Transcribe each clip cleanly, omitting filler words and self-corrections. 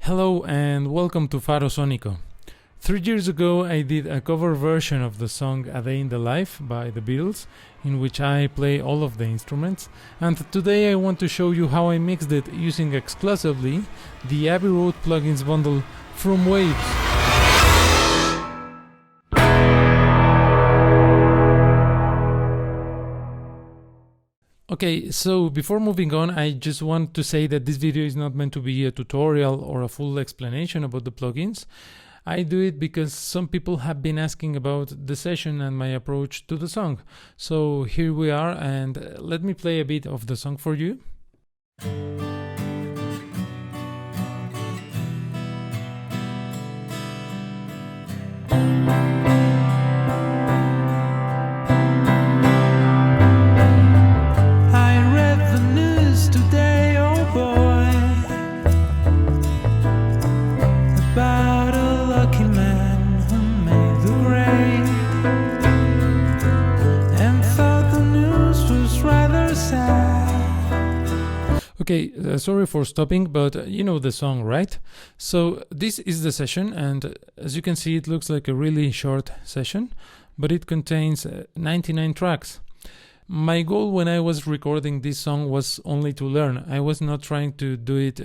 Hello and welcome to Faro Sónico. 3 years ago I did a cover version of the song A Day in the Life by the Beatles, in which I play all of the instruments, and today I want to show you how I mixed it using exclusively the Abbey Road plugins bundle from Waves. Okay, so before moving on, I just want to say that this video is not meant to be a tutorial or a full explanation about the plugins. I do it because some people have been asking about the session and my approach to the song. So here we are, and let me play a bit of the song for you. Okay, sorry for stopping, but you know the song, right? So this is the session, and as you can see, it looks like a really short session, but it contains 99 tracks. My goal when I was recording this song was only to learn. I was not trying to do it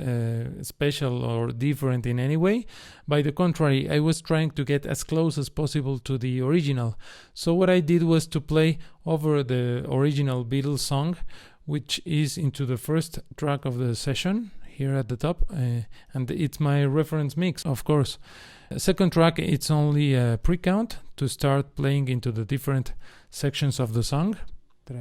special or different in any way. By the contrary, I was trying to get as close as possible to the original. So what I did was to play over the original Beatles song, which is into the first track of the session here at the top, and it's my reference mix, of course. Second track, it's only a pre-count to start playing into the different sections of the song. 3,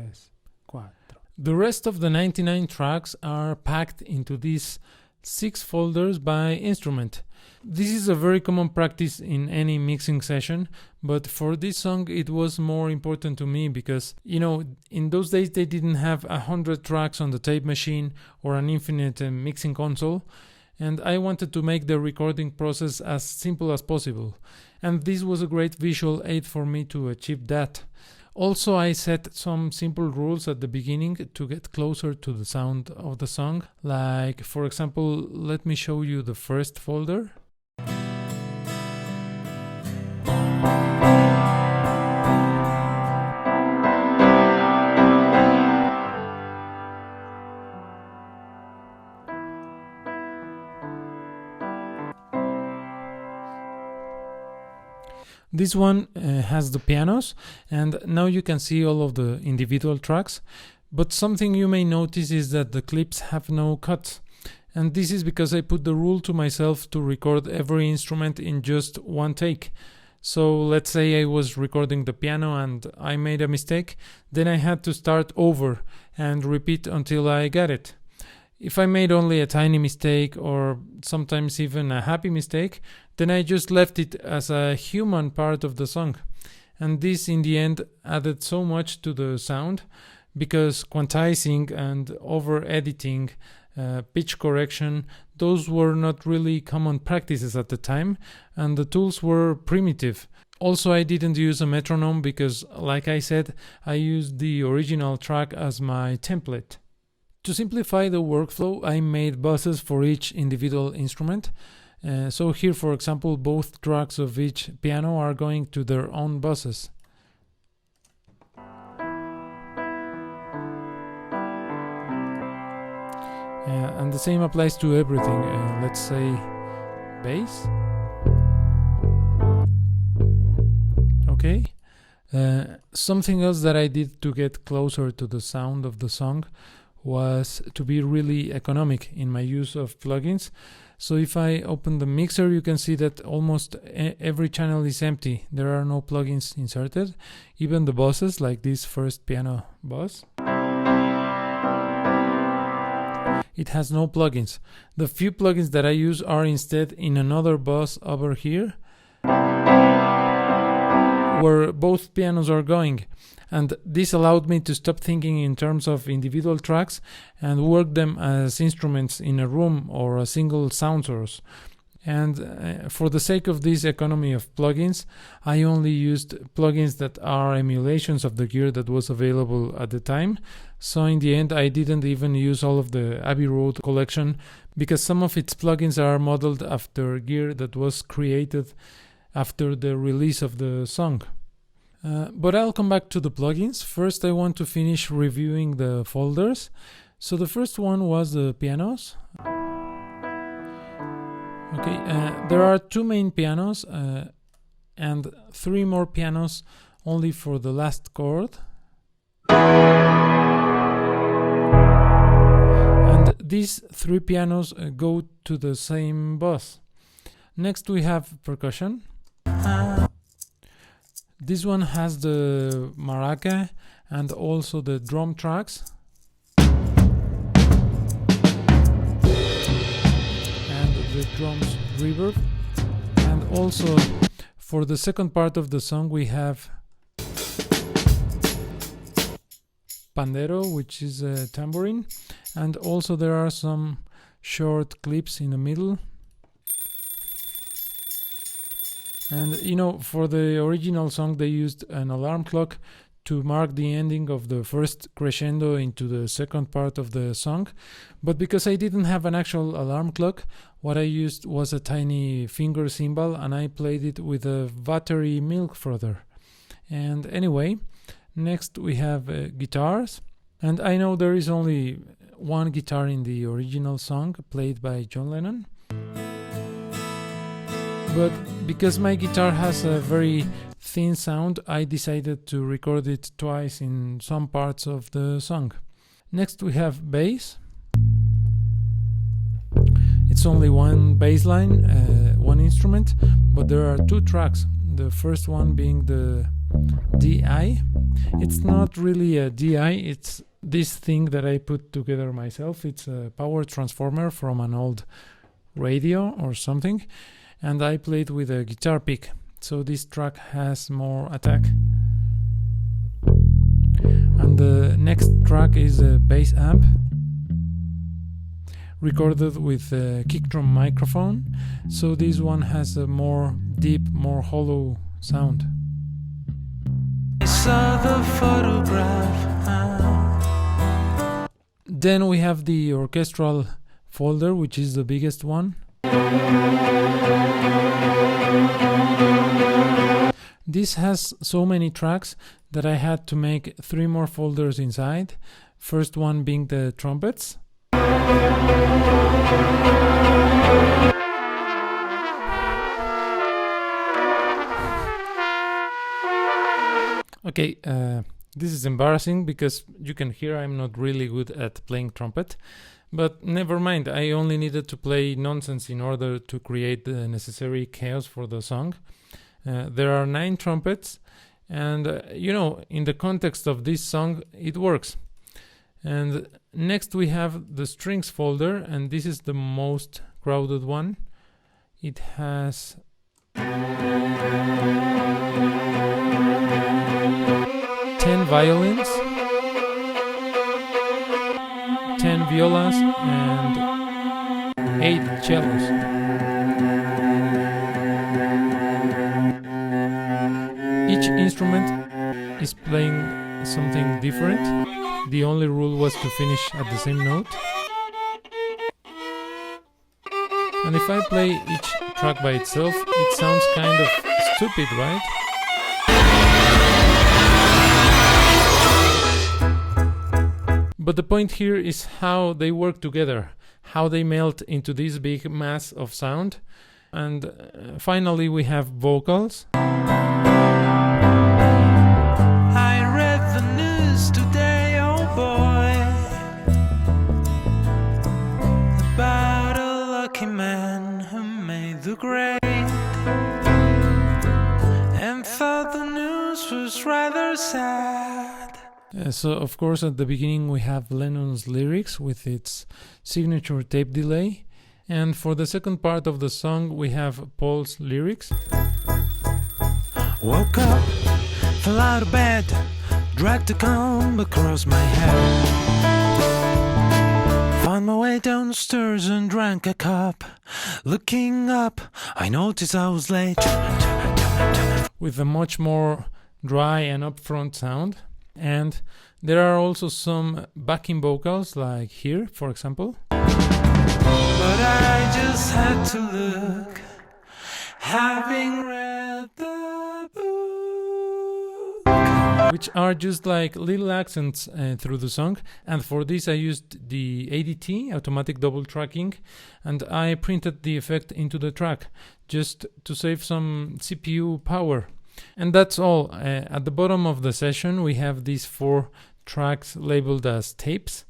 4. The rest of the 99 tracks are packed into these 6 folders by instrument. This is a very common practice in any mixing session, but for this song it was more important to me because, you know, in those days they didn't have 100 tracks on the tape machine or an infinite mixing console, and I wanted to make the recording process as simple as possible, and this was a great visual aid for me to achieve that. Also, I set some simple rules at the beginning to get closer to the sound of the song, like, for example, let me show you the first folder. This one has the pianos, and now you can see all of the individual tracks, but something you may notice is that the clips have no cuts, and this is because I put the rule to myself to record every instrument in just one take. So let's say I was recording the piano and I made a mistake, then I had to start over and repeat until I got it. If I made only a tiny mistake or sometimes even a happy mistake, then I just left it as a human part of the song. And this in the end added so much to the sound, because quantizing and over-editing, pitch correction, those were not really common practices at the time, and the tools were primitive. Also, I didn't use a metronome because, like I said, I used the original track as my template. To simplify the workflow, I made buses for each individual instrument. So here, for example, both tracks of each piano are going to their own buses. And the same applies to everything. Let's say bass. Okay. Something else that I did to get closer to the sound of the song was to be really economic in my use of plugins. So if I open the mixer, you can see that almost every channel is empty. There are no plugins inserted. Even the buses, like this first piano bus, it has no plugins. The few plugins that I use are instead in another bus over here, where both pianos are going. And this allowed me to stop thinking in terms of individual tracks and work them as instruments in a room or a single sound source. And for the sake of this economy of plugins, I only used plugins that are emulations of the gear that was available at the time. So in the end, I didn't even use all of the Abbey Road collection, because some of its plugins are modeled after gear that was created after the release of the song. But I'll come back to the plugins. First, I want to finish reviewing the folders. So the first one was the pianos. Okay, there are two main pianos and three more pianos only for the last chord. And these three pianos go to the same bus. Next we have percussion. This one has the maraca and also the drum tracks. The drums reverb, and also for the second part of the song we have pandero, which is a tambourine, and also there are some short clips in the middle. And you know, for the original song they used an alarm clock to mark the ending of the first crescendo into the second part of the song. But because I didn't have an actual alarm clock, what I used was a tiny finger cymbal, and I played it with a battery milk frother. And anyway, next we have guitars. And I know there is only one guitar in the original song played by John Lennon. But because my guitar has a very thin sound, I decided to record it twice in some parts of the song. Next we have bass. It's only one bass line, one instrument, but there are two tracks. The first one being the DI. It's not really a DI, it's this thing that I put together myself. It's a power transformer from an old radio or something, and I played with a guitar pick. So this track has more attack. And the next track is a bass amp, recorded with a kick drum microphone. So this one has a more deep, more hollow sound. I saw the photograph. Then we have the orchestral folder, which is the biggest one. This has so many tracks that I had to make three more folders inside. First one being the trumpets. Okay, this is embarrassing because you can hear I'm not really good at playing trumpet. But never mind, I only needed to play nonsense in order to create the necessary chaos for the song. There are 9 trumpets, and you know, in the context of this song, it works. And next we have the strings folder, and this is the most crowded one. It has 10 violins, 10 violas, and 8 cellos. Each instrument is playing something different. The only rule was to finish at the same note. And if I play each track by itself, it sounds kind of stupid, right? But the point here is how they work together, how they melt into this big mass of sound. And finally we have vocals. I read the news today, oh boy, about a lucky man who made the grade, and thought the news was rather sad. So of course at the beginning we have Lennon's lyrics with its signature tape delay, and for the second part of the song we have Paul's lyrics. Woke up, fell out of bed, dragged a comb across my head, found found my way downstairs and drank a cup. Looking up, I noticed I was late. With a much more dry and upfront sound. And there are also some backing vocals, like here, for example. But I just had to look, having read the book, which are just like little accents through the song. And for this I used the ADT, automatic double tracking, and I printed the effect into the track just to save some CPU power. And that's all. At the bottom of the session we have these 4 tracks labeled as tapes,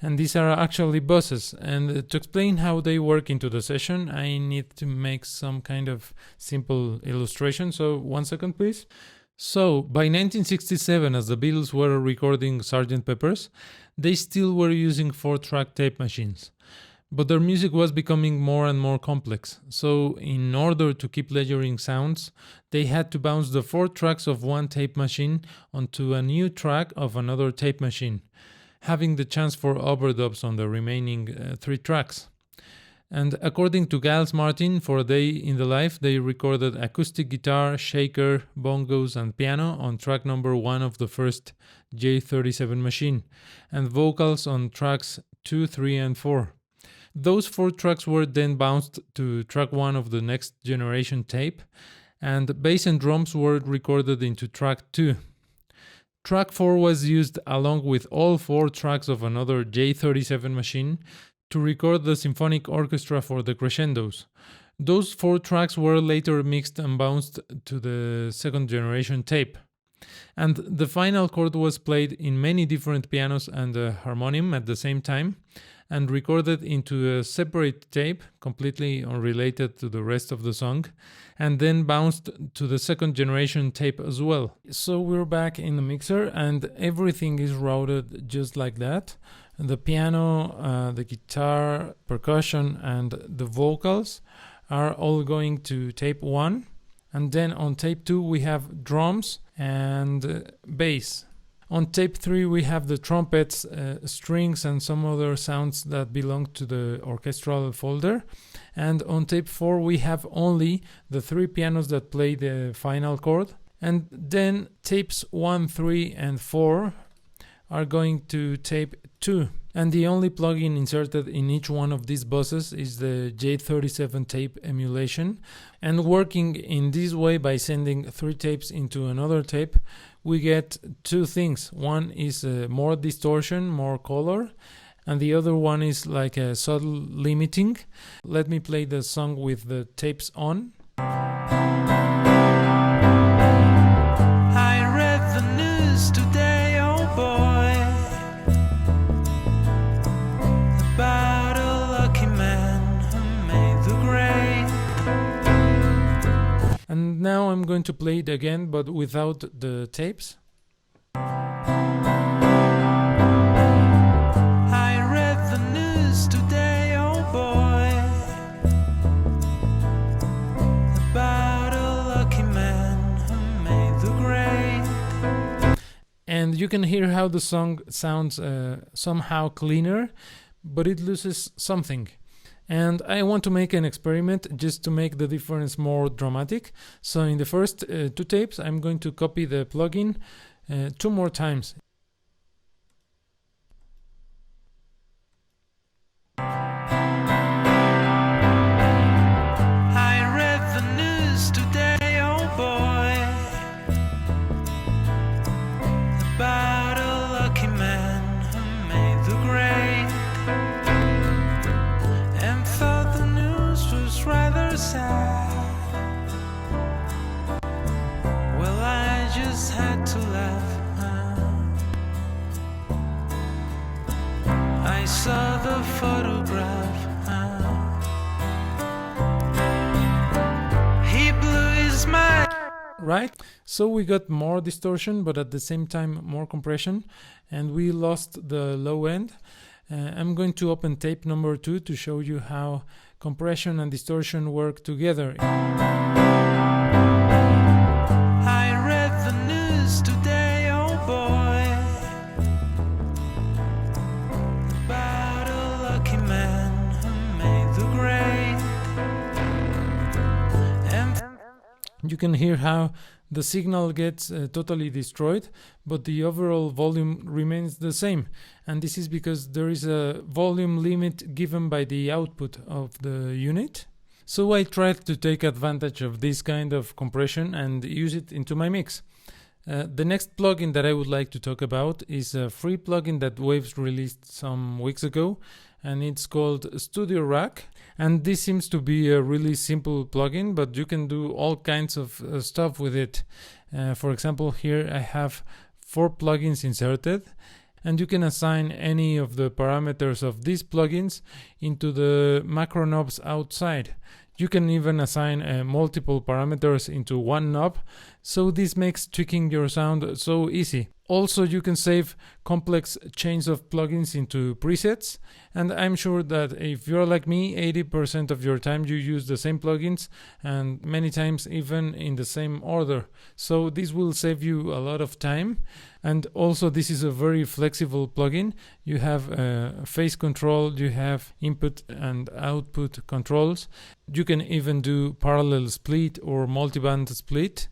and these are actually buses. And to explain how they work into the session, I need to make some kind of simple illustration. So 1 second please. So by 1967, as the Beatles were recording Sgt. Pepper's, they still were using 4-track tape machines. But their music was becoming more and more complex. So in order to keep layering sounds, they had to bounce the 4 tracks of one tape machine onto a new track of another tape machine, having the chance for overdubs on the remaining 3 tracks. And according to Giles Martin, for a day in the life, they recorded acoustic guitar, shaker, bongos and piano on track number 1 of the first J37 machine, and vocals on tracks 2, 3 and 4. Those 4 tracks were then bounced to track 1 of the next generation tape, and bass and drums were recorded into track 2. Track 4 was used along with all 4 tracks of another J37 machine to record the symphonic orchestra for the crescendos. Those 4 tracks were later mixed and bounced to the second generation tape. And the final chord was played in many different pianos and a harmonium at the same time, and recorded into a separate tape, completely unrelated to the rest of the song, and then bounced to the second generation tape as well. So we're back in the mixer and everything is routed just like that. The piano, the guitar, percussion and the vocals are all going to tape 1. And then on tape 2 we have drums and bass. On tape 3 we have the trumpets, strings and some other sounds that belong to the orchestral folder. And on tape 4 we have only the 3 pianos that play the final chord. And then tapes 1, 3 and 4 are going to tape 2. And the only plugin inserted in each one of these buses is the J37 tape emulation. And working in this way by sending 3 tapes into another tape, we get 2 things. One is more distortion, more color, and the other one is like a subtle limiting. Let me play the song with the tapes on. I read the news today, oh boy, about a lucky man who made the grade. And now I'm going to play it again, but without the tapes. I read the news today, oh boy, about a lucky man who made the grade. And you can hear how the song sounds somehow cleaner, but it loses something. And I want to make an experiment just to make the difference more dramatic. So in the first 2 tapes, I'm going to copy the plugin 2 more times. I read the news today, oh boy, about a lucky man who made the grade. Rather sad. Well, I just had to laugh. I saw the photograph. He blew his mind. Right? So we got more distortion, but at the same time more compression, and we lost the low end. I'm going to open tape number 2 to show you how compression and distortion work together. I read the news today, oh boy, about a lucky You can hear how the signal gets totally destroyed, but the overall volume remains the same. And this is because there is a volume limit given by the output of the unit. So I tried to take advantage of this kind of compression and use it into my mix. The next plugin that I would like to talk about is a free plugin that Waves released some weeks ago, and it's called StudioRack. And this seems to be a really simple plugin, but you can do all kinds of stuff with it. For example, here I have 4 plugins inserted, and you can assign any of the parameters of these plugins into the macro knobs outside. You can even assign multiple parameters into one knob, so this makes tweaking your sound so easy. Also, you can save complex chains of plugins into presets, and I'm sure that if you're like me, 80% of your time you use the same plugins, and many times even in the same order. So this will save you a lot of time. And also, this is a very flexible plugin. You have phase control, you have input and output controls. You can even do parallel split or multiband split.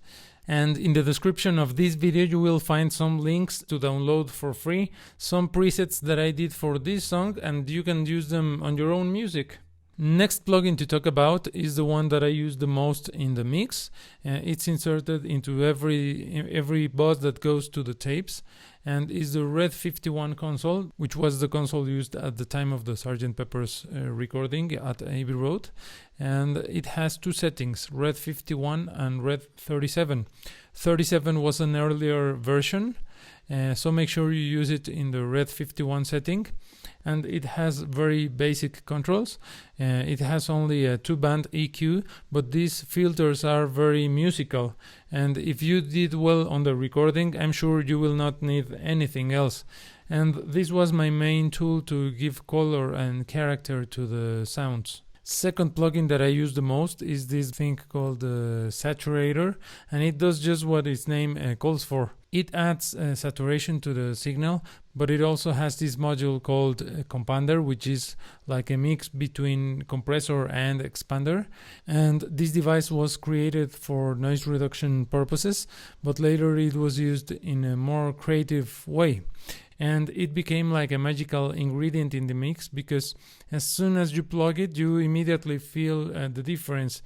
And in the description of this video you will find some links to download for free some presets that I did for this song, and you can use them on your own music. Next plugin to talk about is the one that I use the most in the mix. It's inserted into every bus that goes to the tapes, and is the Red 51 console, which was the console used at the time of the Sgt. Pepper's recording at Abbey Road. And it has 2 settings, Red 51 and Red 37. 37 was an earlier version, so make sure you use it in the Red 51 setting. And it has very basic controls. It has only a 2-band EQ, but these filters are very musical. And if you did well on the recording, I'm sure you will not need anything else. And this was my main tool to give color and character to the sounds. Second plugin that I use the most is this thing called Saturator, and it does just what its name calls for. It adds saturation to the signal, but it also has this module called Compinder, which is like a mix between compressor and expander. And this device was created for noise reduction purposes, but later it was used in a more creative way. And it became like a magical ingredient in the mix, because as soon as you plug it, you immediately feel the difference.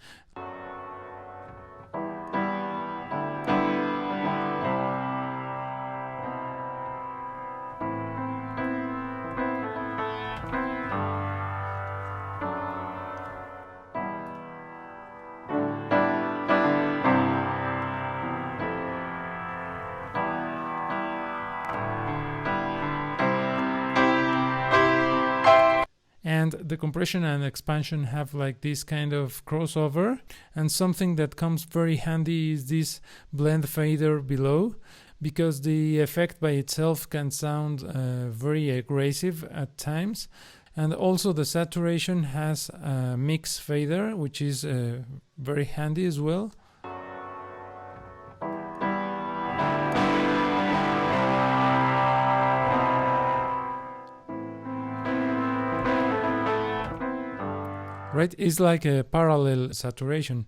And the compression and expansion have like this kind of crossover, and something that comes very handy is this blend fader below, because the effect by itself can sound very aggressive at times. And also the saturation has a mix fader, which is very handy as well. Right, it's like a parallel saturation.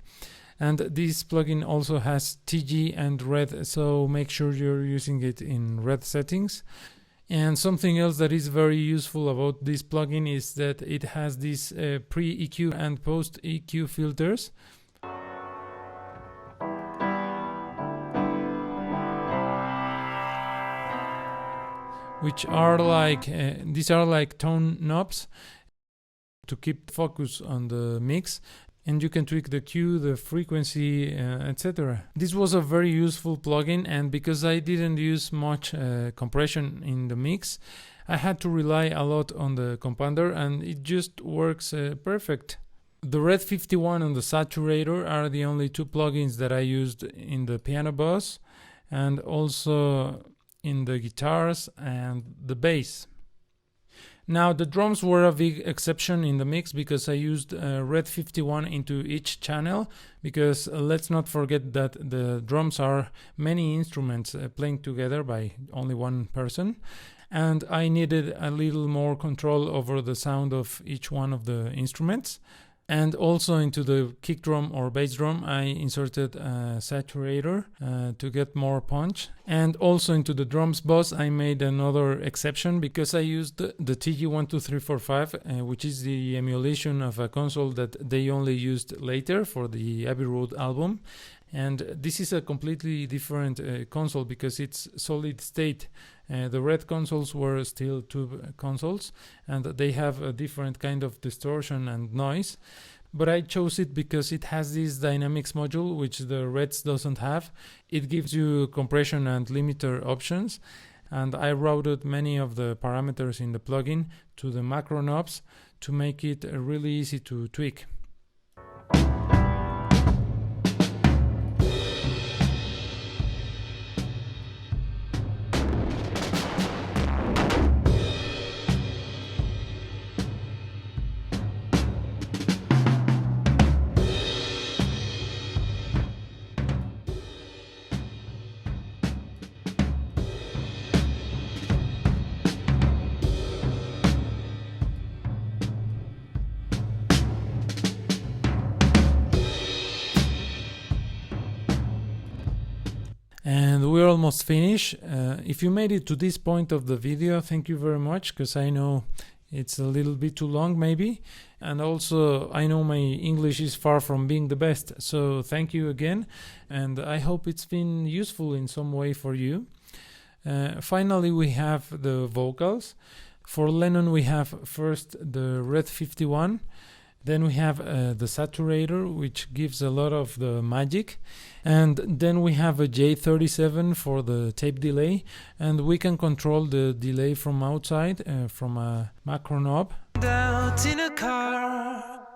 And this plugin also has TG and red, so make sure you're using it in red settings. And something else that is very useful about this plugin is that it has these pre-EQ and post-EQ filters. Which are like, these are like tone knobs to keep focus on the mix, and you can tweak the Q, the frequency, etc. This was a very useful plugin, and because I didn't use much compression in the mix, I had to rely a lot on the Compinder, and it just works perfect. The Red 51 and the Saturator are the only 2 plugins that I used in the piano bus, and also in the guitars and the bass. Now the drums were a big exception in the mix, because I used Red 51 into each channel, because let's not forget that the drums are many instruments playing together by only one person, and I needed a little more control over the sound of each one of the instruments. And also into the kick drum or bass drum, I inserted a saturator to get more punch. And also into the drums boss, I made another exception because I used the TG12345, which is the emulation of a console that they only used later for the Abbey Road album. And this is a completely different console because it's solid state. The red consoles were still tube consoles, and they have a different kind of distortion and noise. But I chose it because it has this dynamics module, which the reds doesn't have. It gives you compression and limiter options. And I routed many of the parameters in the plugin to the macro knobs to make it really easy to tweak. And we're almost finished. If you made it to this point of the video, thank you very much, because I know it's a little bit too long maybe. And also I know my English is far from being the best. So thank you again. And I hope it's been useful in some way for you. Finally, we have the vocals. For Lennon, we have first the Red 51. Then we have the Saturator, which gives a lot of the magic. And then we have a J37 for the tape delay. And we can control the delay from outside, from a macro knob. Out in a car,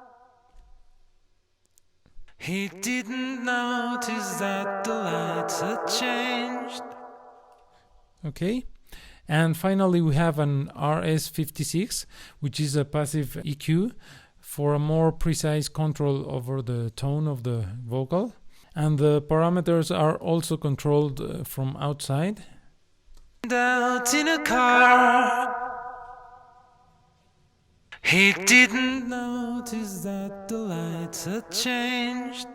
he didn't notice that the lights had changed. Okay. And finally, we have an RS56, which is a passive EQ, for a more precise control over the tone of the vocal. And the parameters are also controlled from outside. Out in a car, he didn't notice that the lights had changed.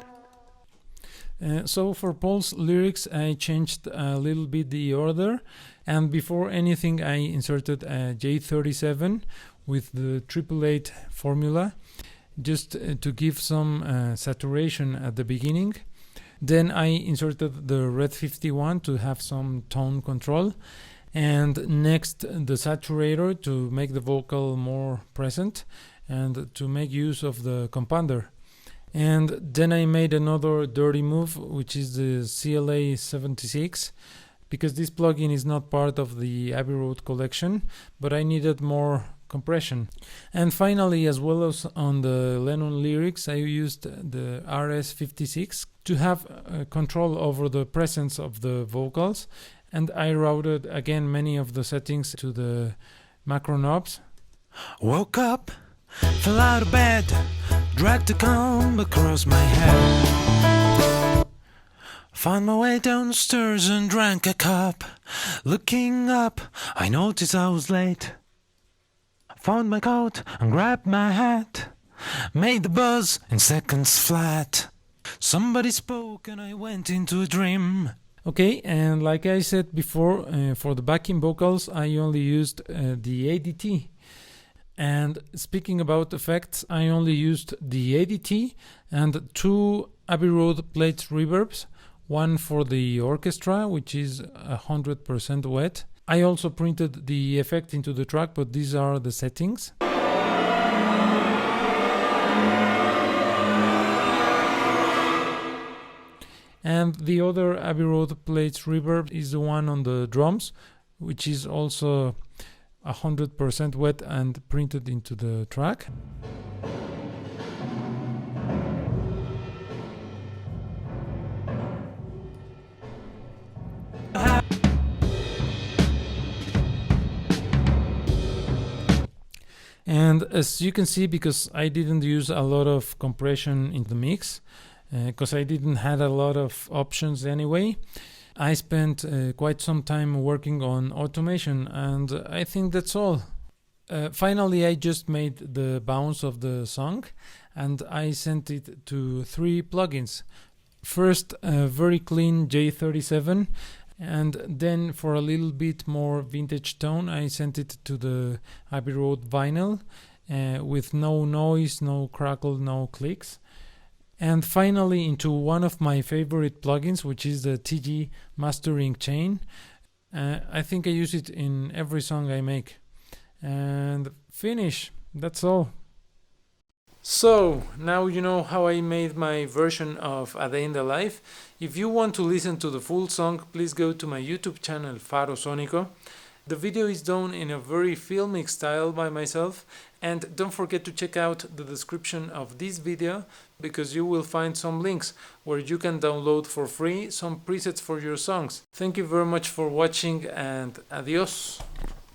So for Paul's lyrics, I changed a little bit the order. And before anything, I inserted a J37 with the 888 formula, just to give some saturation at the beginning. Then I inserted the Red 51 to have some tone control, and next the Saturator to make the vocal more present and to make use of the Compinder. And then I made another dirty move, which is the CLA 76, because this plugin is not part of the Abbey Road collection, but I needed more compression. And finally, as well as on the Lennon lyrics, I used the RS56 to have control over the presence of the vocals, and I routed again many of the settings to the macro knobs. Woke up, fell out of bed, dragged a comb across my head, found my way downstairs and drank a cup. Looking up, I noticed I was late. Found my coat and grabbed my hat, made the buzz in seconds flat. Somebody spoke and I went into a dream. Okay, and like I said before, for the backing vocals I only used the ADT. And speaking about effects, I only used the ADT and 2 Abbey Road plates reverbs, one for the orchestra, which is 100% wet. I also printed the effect into the track, but these are the settings. And the other Abbey Road plates reverb is the one on the drums, which is also 100% wet and printed into the track. And as you can see, because I didn't use a lot of compression in the mix, because I didn't had a lot of options anyway, I spent quite some time working on automation, and I think that's all. Finally, I just made the bounce of the song, and I sent it to 3 plugins. First, a very clean J37, and then for a little bit more vintage tone, I sent it to the Abbey Road vinyl with no noise, no crackle, no clicks. And finally into one of my favorite plugins, which is the TG mastering chain. I think I use it in every song I make. And finish. That's all. So now you know how I made my version of A Day in the Life. If you want to listen to the full song, please go to my YouTube channel Faro Sónico. The video is done in a very filmic style by myself, and don't forget to check out the description of this video because you will find some links where you can download for free some presets for your songs. Thank you very much for watching, and adios!